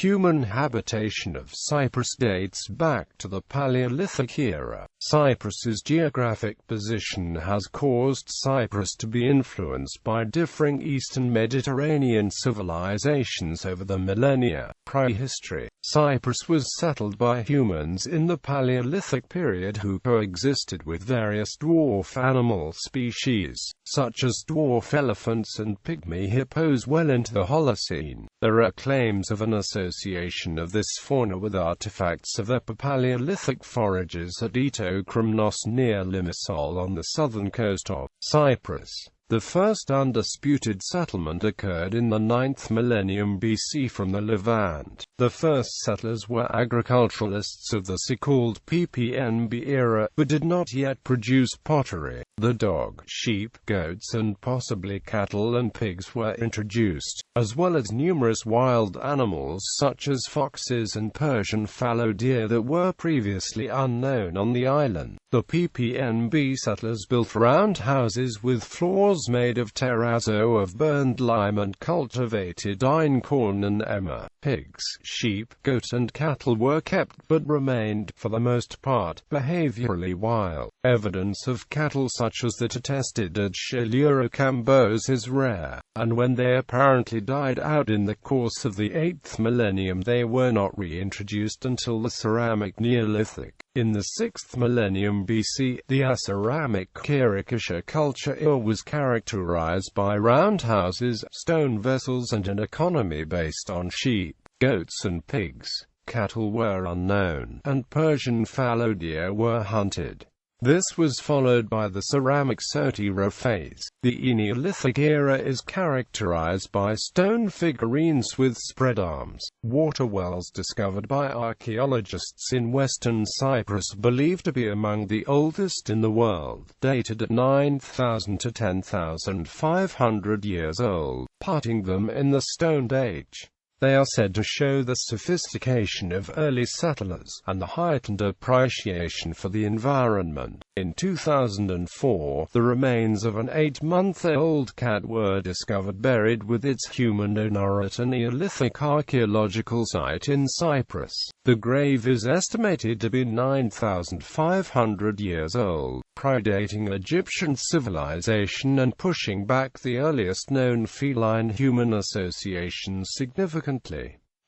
human habitation of Cyprus dates back to the Paleolithic era. Cyprus's geographic position has caused Cyprus to be influenced by differing Eastern Mediterranean civilizations over the millennia. Prehistory. Cyprus was settled by humans in the Paleolithic period who coexisted with various dwarf animal species, such as dwarf elephants and pygmy hippos well into the Holocene. There are claims of an association of this fauna with artifacts of Paleolithic forages at Krymnos near Limassol on the southern coast of Cyprus. The first undisputed settlement occurred in the 9th millennium BC from the Levant. The first settlers were agriculturalists of the so-called PPNB era, but did not yet produce pottery. The dog, sheep, goats and possibly cattle and pigs were introduced, as well as numerous wild animals such as foxes and Persian fallow deer that were previously unknown on the island. The PPNB settlers built round houses with floors made of terrazzo of burned lime and cultivated einkorn and emmer. Pigs, sheep, goat and cattle were kept but remained, for the most part, behaviorally wild. Evidence of cattle such as that attested at Chalurocambos is rare, and when they apparently died out in the course of the 8th millennium they were not reintroduced until the Ceramic Neolithic. In the 6th millennium BC, the Aceramic Kirikisha culture was characterized by round houses, stone vessels and an economy based on sheep, goats and pigs. Cattle were unknown, and Persian fallow deer were hunted. This was followed by the ceramic Sotira phase. The Neolithic era is characterized by stone figurines with spread arms. Water wells discovered by archaeologists in western Cyprus believed to be among the oldest in the world, dated at 9,000 to 10,500 years old, parting them in the Stone Age. They are said to show the sophistication of early settlers, and the heightened appreciation for the environment. In 2004, the remains of an 8-month-old cat were discovered buried with its human owner at a Neolithic archaeological site in Cyprus. The grave is estimated to be 9,500 years old, predating Egyptian civilization and pushing back the earliest known feline-human associations significantly.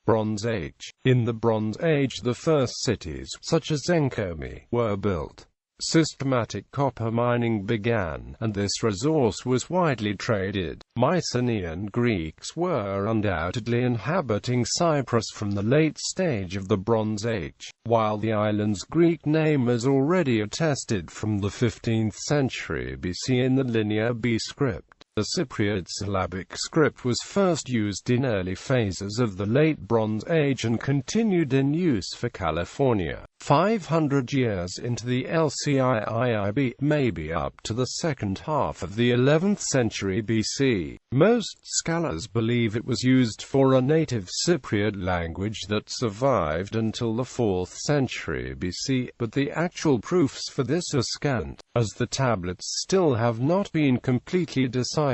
Bronze Age. In the Bronze Age the first cities, such as Enkomi, were built. Systematic copper mining began, and this resource was widely traded. Mycenaean Greeks were undoubtedly inhabiting Cyprus from the late stage of the Bronze Age, while the island's Greek name is already attested from the 15th century BC in the Linear B script. The Cypriot syllabic script was first used in early phases of the Late Bronze Age and continued in use for California. 500 years into the LCIIB, maybe up to the second half of the 11th century BC. Most scholars believe it was used for a native Cypriot language that survived until the 4th century BC, but the actual proofs for this are scant, as the tablets still have not been completely deciphered.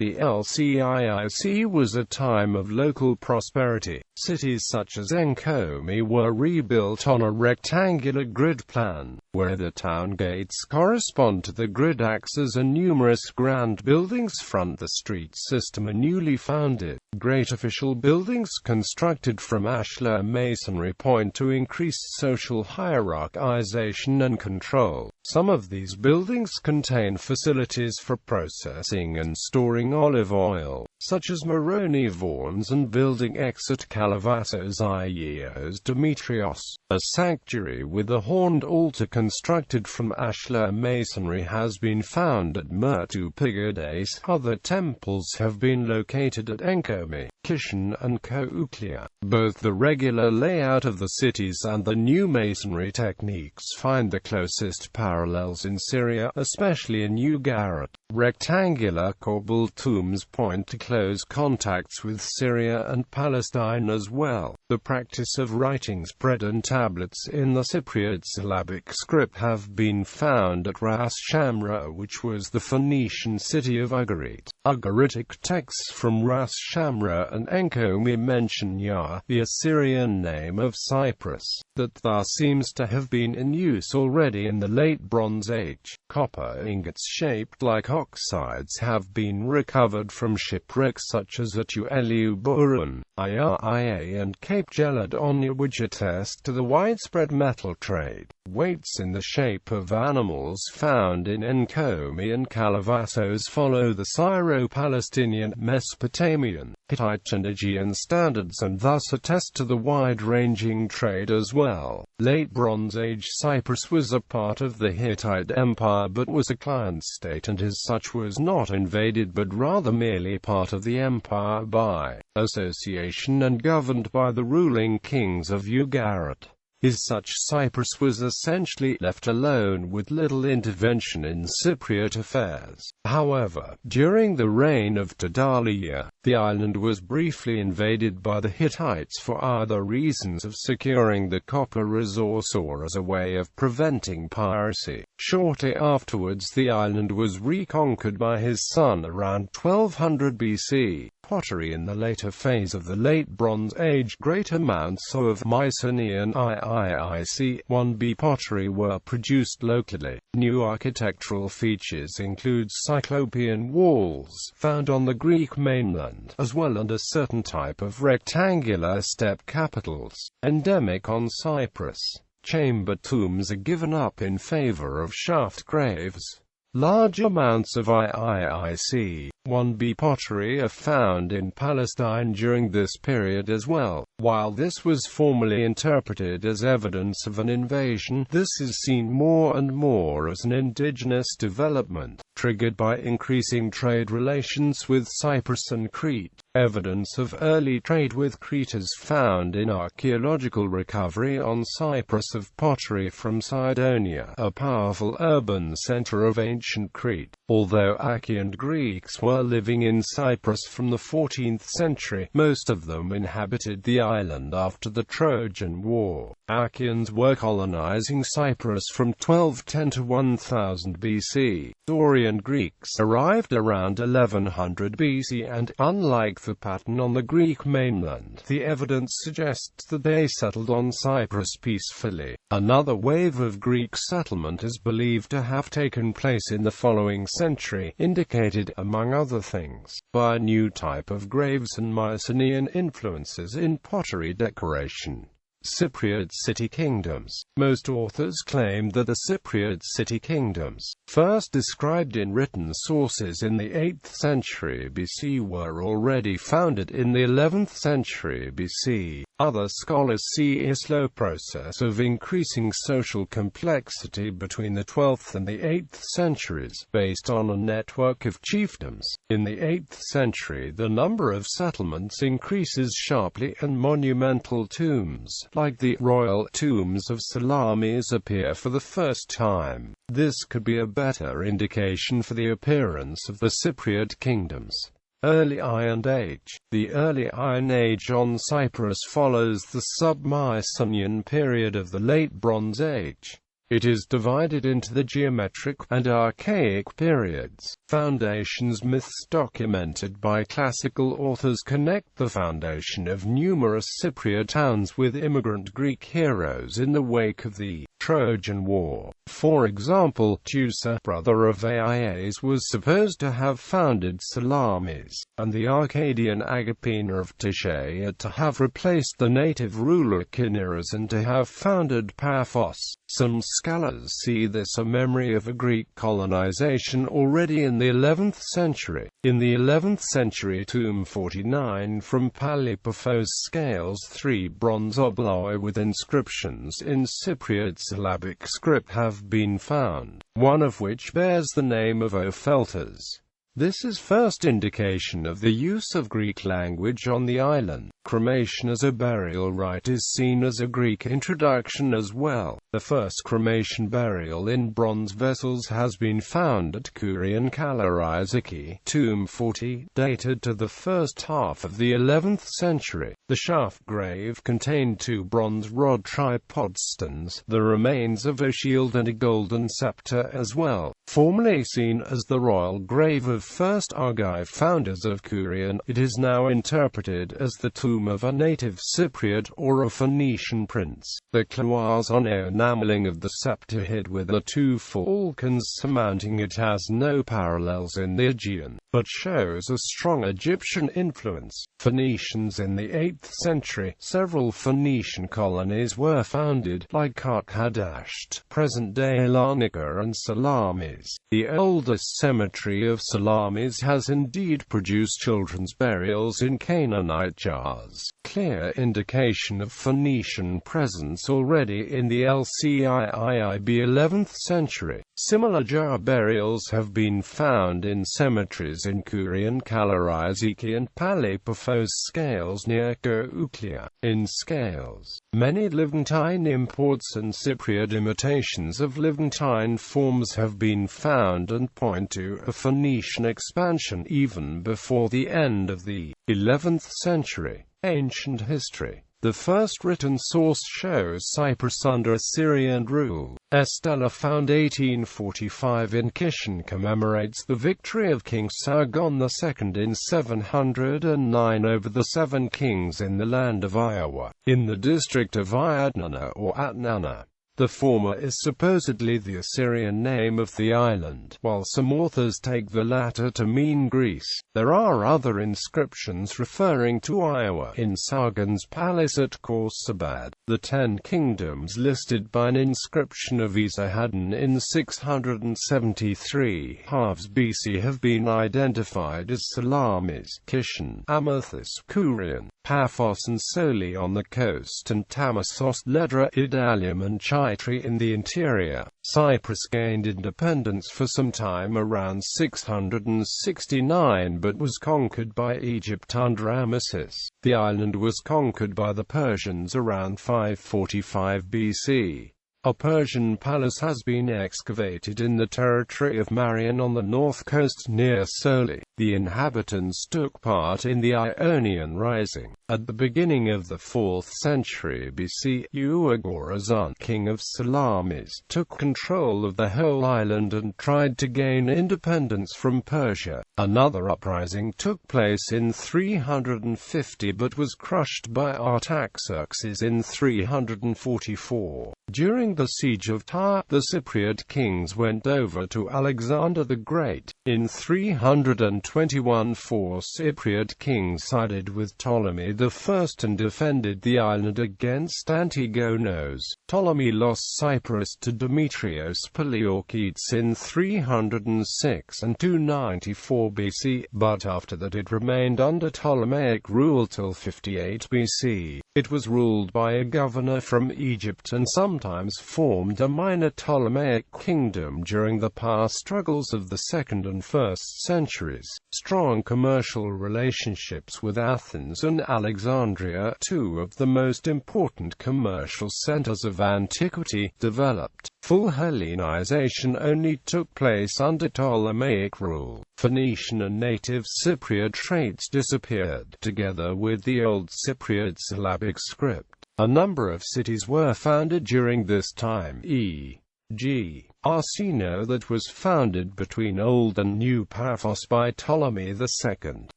The LCIIC was a time of local prosperity. Cities such as Enkomi were rebuilt on a rectangular grid plan, where the town gates correspond to the grid axes and numerous grand buildings front the street system are newly founded. Great official buildings constructed from ashlar masonry point to increased social hierarchization and control. Some of these buildings contain facilities for processing and storing olive oil, such as Moroni Vorns, and building X at Kalavasos Iaios Demetrios. A sanctuary with a horned altar constructed from ashlar masonry has been found at Murtu Pigades. Other temples have been located at Enkomi, Kishan and Kouklia. Both the regular layout of the cities and the new masonry techniques find the closest parallels in Syria, especially in Ugarit. Rectangular corbel tombs point to close contacts with Syria and Palestine as well. The practice of writing spread and tablets in the Cypriot syllabic script have been found at Ras Shamra, which was the Phoenician city of Ugarit. Ugaritic texts from Ras Shamra and enkomi mention Ya, the Assyrian name of Cyprus, that thus seems to have been in use already in the Late Bronze Age. Copper ingots shaped like oxides have been recovered from shipwrecks such as at Ueliuburun, Iria and Cape Gelidonia, which attest to the widespread metal trade. Weights in the shape of animals found in enkomi and Calabassos follow the Syro-Palestinian, Mesopotamian, Hittite and Aegean standards and thus attest to the wide-ranging trade as well. Late Bronze Age Cyprus was a part of the Hittite Empire but was a client state and as such was not invaded but rather merely part of the empire by association and governed by the ruling kings of Ugarit. As such, Cyprus was essentially left alone with little intervention in Cypriot affairs. However, during the reign of Tadaliya, the island was briefly invaded by the Hittites for either reasons of securing the copper resource or as a way of preventing piracy. Shortly afterwards, the island was reconquered by his son around 1200 BC. Pottery in the later phase of the Late Bronze Age. Great amounts of Mycenaean IIIC-1B pottery were produced locally. New architectural features include Cyclopean walls, found on the Greek mainland, as well as a certain type of rectangular step capitals, endemic on Cyprus. Chamber tombs are given up in favor of shaft graves. Large amounts of IIIC-1B pottery are found in Palestine during this period as well. While this was formerly interpreted as evidence of an invasion, this is seen more and more as an indigenous development, triggered by increasing trade relations with Cyprus and Crete. Evidence of early trade with Crete is found in archaeological recovery on Cyprus of pottery from Cydonia, a powerful urban center of ancient Crete. Although Achaean Greeks were living in Cyprus from the 14th century, most of them inhabited the island after the Trojan War. Achaeans were colonizing Cyprus from 1210 to 1000 BC. Dorian Greeks arrived around 1100 BC and, unlike the pattern on the Greek mainland, the evidence suggests that they settled on Cyprus peacefully. Another wave of Greek settlement is believed to have taken place in the following century, indicated, among other things, by a new type of graves and Mycenaean influences in pottery decoration. Cypriot city kingdoms. Most authors claim that the Cypriot city kingdoms, first described in written sources in the 8th century BC, were already founded in the 11th century BC. Other scholars see a slow process of increasing social complexity between the 12th and the 8th centuries, based on a network of chiefdoms. In the 8th century, the number of settlements increases sharply and monumental tombs, like the royal tombs of Salamis, appear for the first time. This could be a better indication for the appearance of the Cypriot kingdoms. Early Iron Age. The Early Iron Age on Cyprus follows the sub-Mycenaean period of the Late Bronze Age. It is divided into the geometric and archaic periods. Foundations myths documented by classical authors connect the foundation of numerous Cypriot towns with immigrant Greek heroes in the wake of the Trojan War. For example, Teucer, brother of Aias, was supposed to have founded Salamis, and the Arcadian Agrippina of Ptolemy to have replaced the native ruler Cinyras and to have founded Paphos. Some scholars see this a memory of a Greek colonization already in the 11th century. In the 11th century, tomb 49 from Paleolithic scales 3 bronze obloi with inscriptions in Cypriot syllabic script have been found, one of which bears the name of Opheltas. This is first indication of the use of Greek language on the island. Cremation as a burial rite is seen as a Greek introduction as well. The first cremation burial in bronze vessels has been found at Kourion Kalariziki, Tomb 40, dated to the first half of the 11th century. The shaft grave contained two bronze rod tripod stones, the remains of a shield and a golden scepter as well. Formerly seen as the royal grave of first Argive founders of Kourion, it is now interpreted as the tomb of a native Cypriot or a Phoenician prince. The cloison enameling of the scepter hid with the two falcons surmounting it has no parallels in the Aegean, but shows a strong Egyptian influence. Phoenicians in the 8th century. Several Phoenician colonies were founded, like Karkadasht, present-day Larnaca and Salamis. The oldest cemetery of Salamis has indeed produced children's burials in Canaanite jars, clear indication of Phoenician presence already in the LCIIB 11th century. Similar jar burials have been found in cemeteries in Kourion Kalariziki and Paleipaphos scales near Kouklea. In scales, many Levantine imports and Cypriot imitations of Levantine forms have been found and point to a Phoenician expansion even before the end of the 11th century. Ancient history. The first written source shows Cyprus under Assyrian rule. Estella found 1845 in Kishon commemorates the victory of King Sargon II in 709 over the seven kings in the land of Iowa, in the district of Iadnana or Atnana. The former is supposedly the Assyrian name of the island, while some authors take the latter to mean Greece. There are other inscriptions referring to Iowa in Sargon's palace at Khorsabad. The 10 kingdoms listed by an inscription of Esarhaddon in 673 halves BC have been identified as Salamis, Kishon, Amathus, Kourion, Paphos and Soli on the coast, and Tamassos, Ledra, Idalium and Chitri in the interior. Cyprus gained independence for some time around 669 but was conquered by Egypt under Amasis. The island was conquered by the Persians around 545 BC. A Persian palace has been excavated in the territory of Marion on the north coast near Soli. The inhabitants took part in the Ionian Rising. At the beginning of the 4th century BC, Euagorazan, king of Salamis, took control of the whole island and tried to gain independence from Persia. Another uprising took place in 350 but was crushed by Artaxerxes in 344. During the siege of Tyre, the Cypriot kings went over to Alexander the Great. In 321 four Cypriot kings sided with Ptolemy I and defended the island against Antigonos. Ptolemy lost Cyprus to Demetrios Poliorcetes in 306 and 294 BC, but after that it remained under Ptolemaic rule till 58 BC. It was ruled by a governor from Egypt and sometimes formed a minor Ptolemaic kingdom during the power struggles of the 2nd and 1st centuries. Strong commercial relationships with Athens and Alexandria, two of the most important commercial centers of antiquity, developed. Full Hellenization only took place under Ptolemaic rule. Phoenician and native Cypriot traits disappeared, together with the Old Cypriot syllabic script. A number of cities were founded during this time, e.g. Arsino that was founded between Old and New Paphos by Ptolemy II.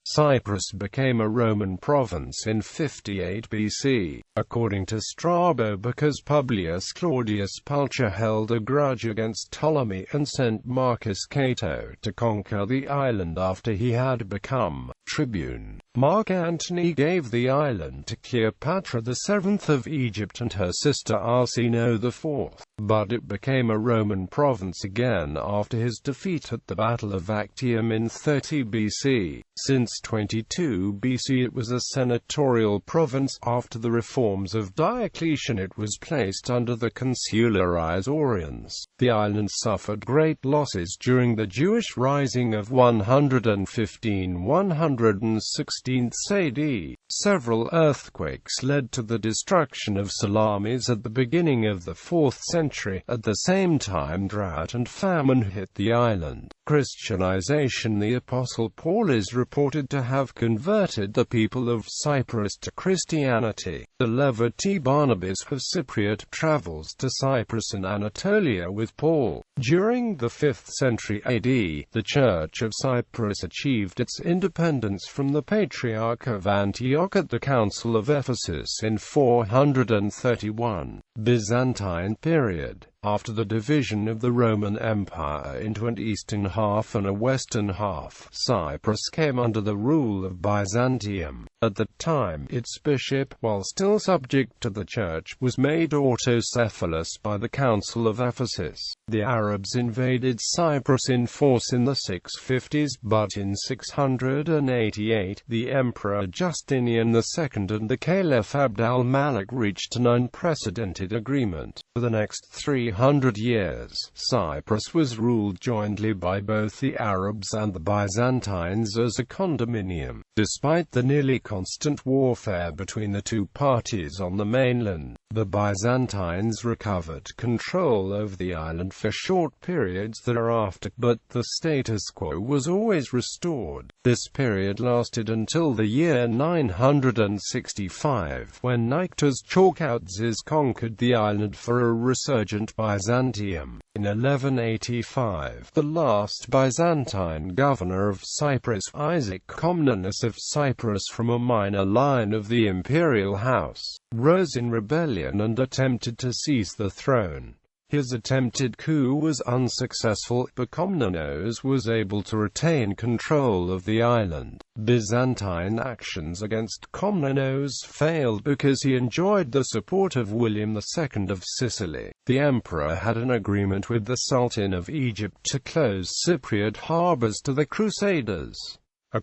Cyprus became a Roman province in 58 BC, according to Strabo, because Publius Claudius Pulcher held a grudge against Ptolemy and sent Marcus Cato to conquer the island after he had become tribune. Mark Antony gave the island to Cleopatra VII of Egypt and her sister Arsino IV, but it became a Roman province again after his defeat at the Battle of Actium in 30 BC. Since 22 BC it was a senatorial province. After the reforms of Diocletian it was placed under the consular Isaurians. The island suffered great losses during the Jewish Rising of 115–116 AD. Several earthquakes led to the destruction of Salamis at the beginning of the 4th century. At the same time, drought and famine hit the island. Christianization. The Apostle Paul is reported to have converted the people of Cyprus to Christianity. The Levite Barnabas of Cypriot travels to Cyprus and Anatolia with Paul. During the 5th century AD, the Church of Cyprus achieved its independence from the Patriarch of Antioch at the Council of Ephesus in 431. Byzantine period. After the division of the Roman Empire into an eastern half and a western half, Cyprus came under the rule of Byzantium. At the time, its bishop, while still subject to the Church, was made autocephalous by the Council of Ephesus. The Arabs invaded Cyprus in force in the 650s, but in 688, the Emperor Justinian II and the Caliph Abd al-Malik reached an unprecedented agreement. For the next 300 years, Cyprus was ruled jointly by both the Arabs and the Byzantines as a condominium. Despite the nearly constant warfare between the two parties on the mainland, the Byzantines recovered control over the island for short periods thereafter, but the status quo was always restored. This period lasted until the year 965, when Niktos Chalkoutzes conquered the island for a resurgent Byzantium. In 1185, the last Byzantine governor of Cyprus, Isaac Comnenus of Cyprus, from a minor line of the imperial house, rose in rebellion and attempted to seize the throne. His attempted coup was unsuccessful, but Komnenos was able to retain control of the island. Byzantine actions against Komnenos failed because he enjoyed the support of William II of Sicily. The emperor had an agreement with the Sultan of Egypt to close Cypriot harbors to the Crusaders.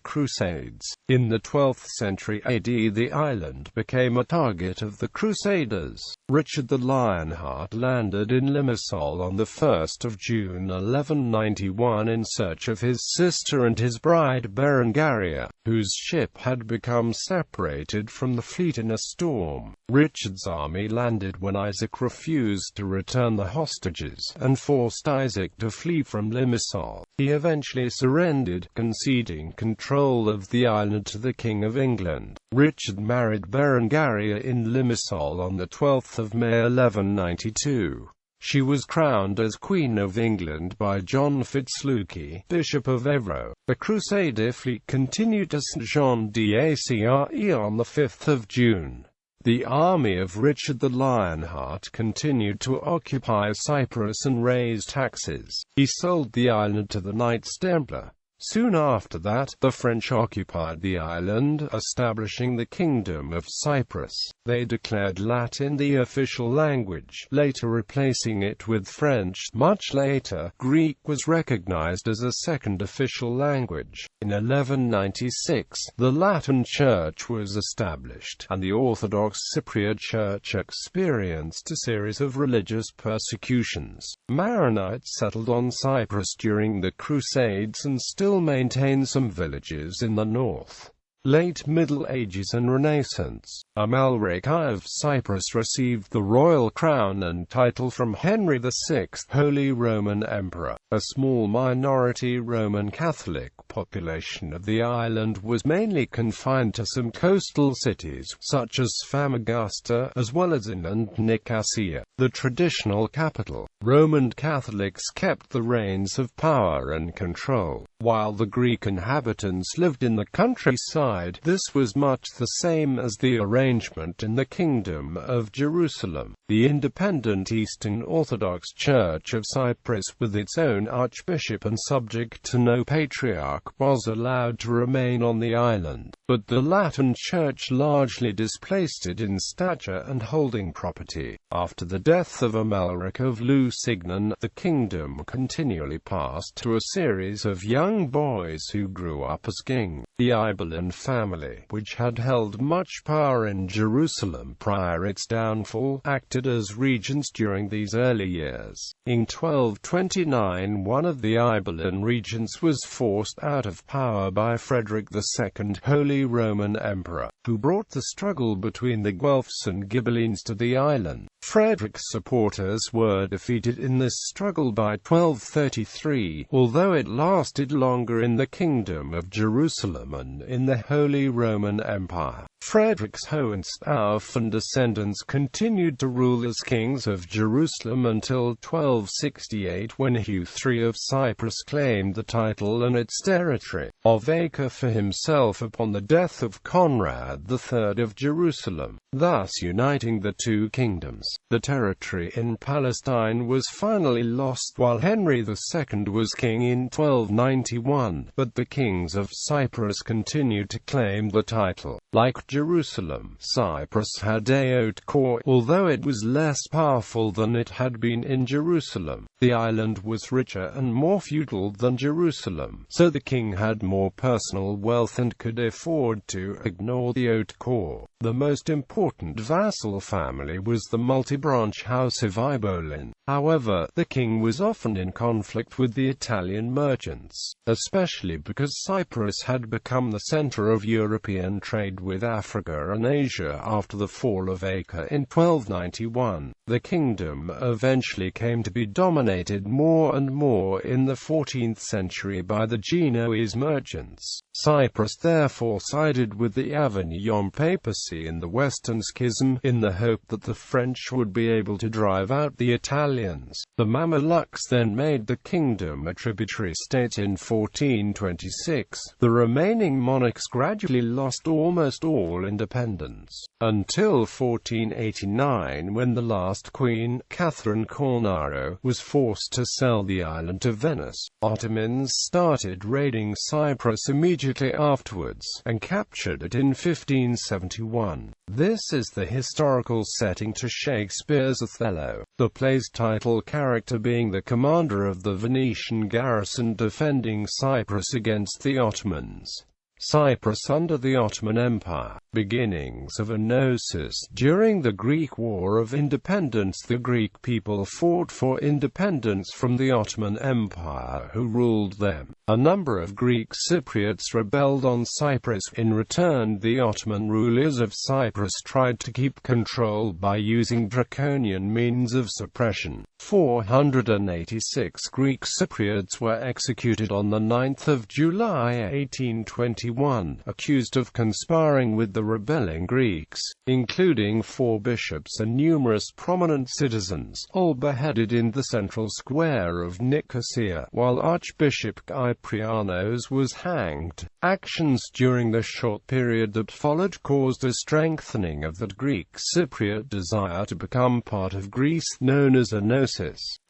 Crusades. In the 12th century AD, the island became a target of the Crusaders. Richard the Lionheart landed in Limassol on the 1st of June 1191 in search of his sister and his bride Berengaria, whose ship had become separated from the fleet in a storm. Richard's army landed when Isaac refused to return the hostages, and forced Isaac to flee from Limassol. He eventually surrendered, conceding control of the island to the King of England. Richard married Berengaria in Limassol on the 12th of May 1192. She was crowned as Queen of England by John Fitzlucy, Bishop of Évora. The Crusader fleet continued to Saint-Jean d'Acre on the 5th of June. The army of Richard the Lionheart continued to occupy Cyprus and raise taxes. He sold the island to the Knights Templar. Soon after that, the French occupied the island, establishing the Kingdom of Cyprus. They declared Latin the official language, later replacing it with French. Much later, Greek was recognized as a second official language. In 1196, the Latin Church was established, and the Orthodox Cypriot Church experienced a series of religious persecutions. Maronites settled on Cyprus during the Crusades and still maintain some villages in the north. Late Middle Ages and Renaissance. Amalric I of Cyprus received the royal crown and title from Henry VI, Holy Roman Emperor. A small minority Roman Catholic population of the island was mainly confined to some coastal cities, such as Famagusta, as well as inland Nicosia, the traditional capital. Roman Catholics kept the reins of power and control, while the Greek inhabitants lived in the countryside. This was much the same as the arrangement in the Kingdom of Jerusalem. The independent Eastern Orthodox Church of Cyprus, with its own archbishop and subject to no patriarch, was allowed to remain on the island, but the Latin Church largely displaced it in stature and holding property. After the death of Amalric of Lusignan, the kingdom continually passed to a series of young boys who grew up as king. The Ibelin family, which had held much power in Jerusalem prior its downfall, acted as regents during these early years. In 1229, one of the Iberian regents was forced out of power by Frederick II, Holy Roman Emperor, who brought the struggle between the Guelphs and Ghibellines to the island. Frederick's supporters were defeated in this struggle by 1233, although it lasted longer in the Kingdom of Jerusalem and in the Holy Roman Empire. Frederick's Hohenstaufen descendants continued to rule as kings of Jerusalem until 1268, when Hugh III of Cyprus claimed the title and its territory of Acre for himself upon the death of Conrad III of Jerusalem, thus uniting the two kingdoms. The territory in Palestine was finally lost while Henry II was king in 1291, but the kings of Cyprus continued to claim the title. Like Jerusalem, Cyprus had a haute court, although it was less powerful than it had been in Jerusalem. The island was richer and more feudal than Jerusalem, so the king had more personal wealth and could afford to ignore the haute court. The most important vassal family was the multi-branch House of Ibolin. However, the king was often in conflict with the Italian merchants, especially because Cyprus had become the center of European trade with Africa and Asia after the fall of Acre in 1291. The kingdom eventually came to be dominated more and more in the 14th century by the Genoese merchants. Cyprus therefore sided with the Avignon papacy in the Western Schism, in the hope that the French would be able to drive out the Italians. The Mamelukes then made the kingdom a tributary state in 1426. The remaining monarchs gradually lost almost all independence, until 1489, when the last queen, Catherine Cornaro, was forced to sell the island to Venice. Ottomans started raiding Cyprus immediately afterwards, and captured it in 1571. This is the historical setting to Shakespeare's Othello, the play's title character being the commander of the Venetian garrison defending Cyprus against the Ottomans. Cyprus under the Ottoman Empire. Beginnings of enosis. During the Greek War of Independence, the Greek people fought for independence from the Ottoman Empire, who ruled them. A number of Greek Cypriots rebelled on Cyprus. In return, the Ottoman rulers of Cyprus tried to keep control by using draconian means of suppression. 486 Greek Cypriots were executed on the 9th of July 1821, accused of conspiring with the rebelling Greeks, including 4 bishops and numerous prominent citizens, all beheaded in the central square of Nicosia, while Archbishop Kyprianos was hanged. Actions during the short period that followed caused a strengthening of the Greek Cypriot desire to become part of Greece, known as enosis.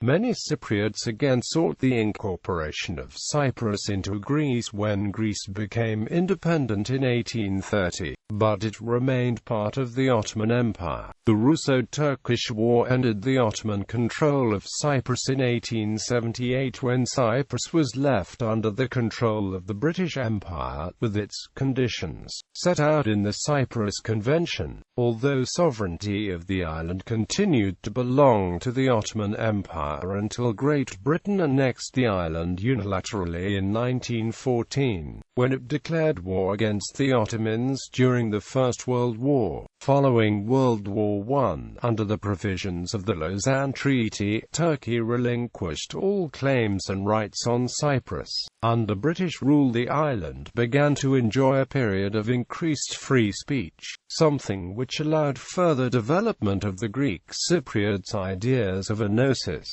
Many Cypriots again sought the incorporation of Cyprus into Greece when Greece became independent in 1830, but it remained part of the Ottoman Empire. The Russo-Turkish War ended the Ottoman control of Cyprus in 1878, when Cyprus was left under the control of the British Empire, with its conditions set out in the Cyprus Convention. Although sovereignty of the island continued to belong to the Ottoman Empire until Great Britain annexed the island unilaterally in 1914, when it declared war against the Ottomans during the First World War. Following World War I, under the provisions of the Lausanne Treaty, Turkey relinquished all claims and rights on Cyprus. Under British rule, the island began to enjoy a period of increased free speech, something which allowed further development of the Greek Cypriots' ideas of enosis.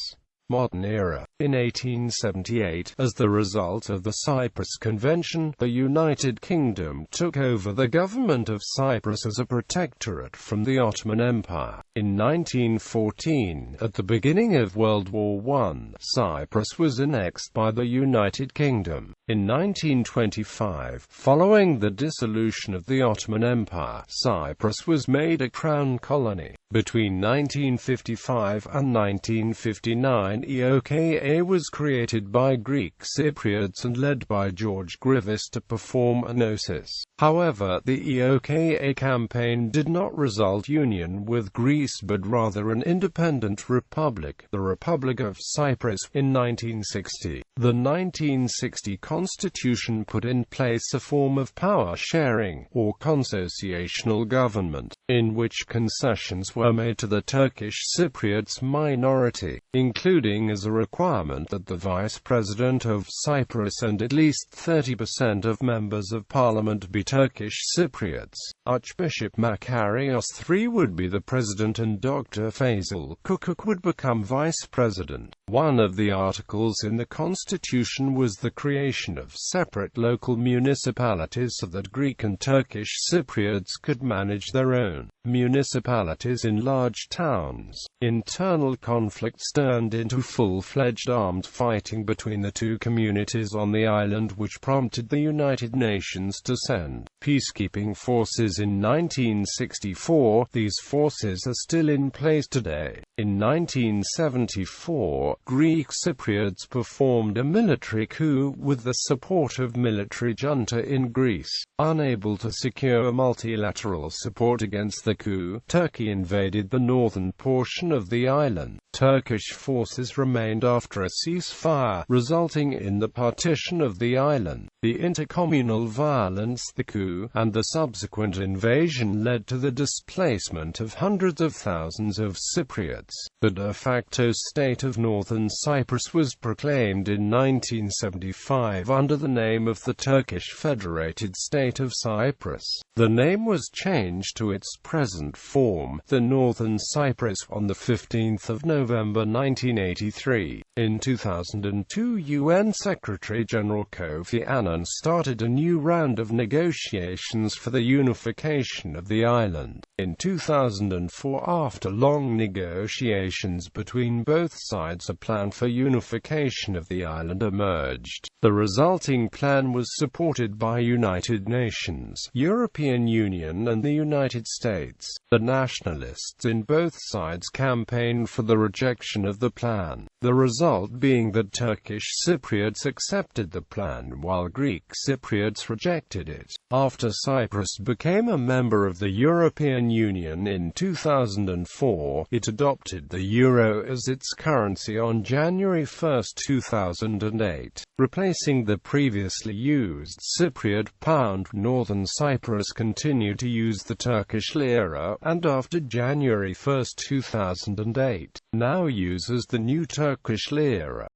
Modern era. In 1878, as the result of the Cyprus Convention, the United Kingdom took over the government of Cyprus as a protectorate from the Ottoman Empire. In 1914, at the beginning of World War I, Cyprus was annexed by the United Kingdom. In 1925, following the dissolution of the Ottoman Empire, Cyprus was made a crown colony. Between 1955 and 1959, 1999, EOKA was created by Greek Cypriots and led by George Grivis to perform enosis. However, the EOKA campaign did not result union with Greece but rather an independent republic, the Republic of Cyprus, in 1960. The 1960 constitution put in place a form of power-sharing, or consociational government, in which concessions were made to the Turkish Cypriots minority, including as a requirement that the Vice President of Cyprus and at least 30% of members of parliament be Turkish Cypriots. Archbishop Makarios III would be the president and Dr. Faisal Kukuk would become vice president. One of the articles in the constitution was the creation of separate local municipalities so that Greek and Turkish Cypriots could manage their own municipalities in large towns. Internal conflicts turned into full-fledged armed fighting between the two communities on the island, which prompted the United Nations to send peacekeeping forces in 1964. These forces are still in place today. In 1974, Greek Cypriots performed a military coup with the support of military junta in Greece. Unable to secure multilateral support against the coup, Turkey invaded the northern portion of the island. Turkish forces remained after a ceasefire, resulting in the partition of the island. The intercommunal violence, the coup, and the subsequent invasion led to the displacement of hundreds of thousands of Cypriots. The de facto state of Northern Cyprus was proclaimed in 1975 under the name of the Turkish Federated State of Cyprus. The name was changed to its present form, the Northern Cyprus, on 15 November 1983. In 2002, UN Secretary-General Kofi Annan started a new round of negotiations for the unification of the island. In 2004, after long negotiations between both sides, a plan for unification of the island emerged. The resulting plan was supported by United Nations, European Union and the United States. The nationalists in both sides campaigned for the rejection of the plan, the result being that Turkish Cypriots accepted the plan while Greek Cypriots rejected it. After Cyprus became a member of the European Union in 2004, it adopted the euro as its currency on January 1, 2008, replacing the previously used Cypriot pound. Northern Cyprus continued to use the Turkish lira, and after January 1, 2008, now uses the new Turkish lira.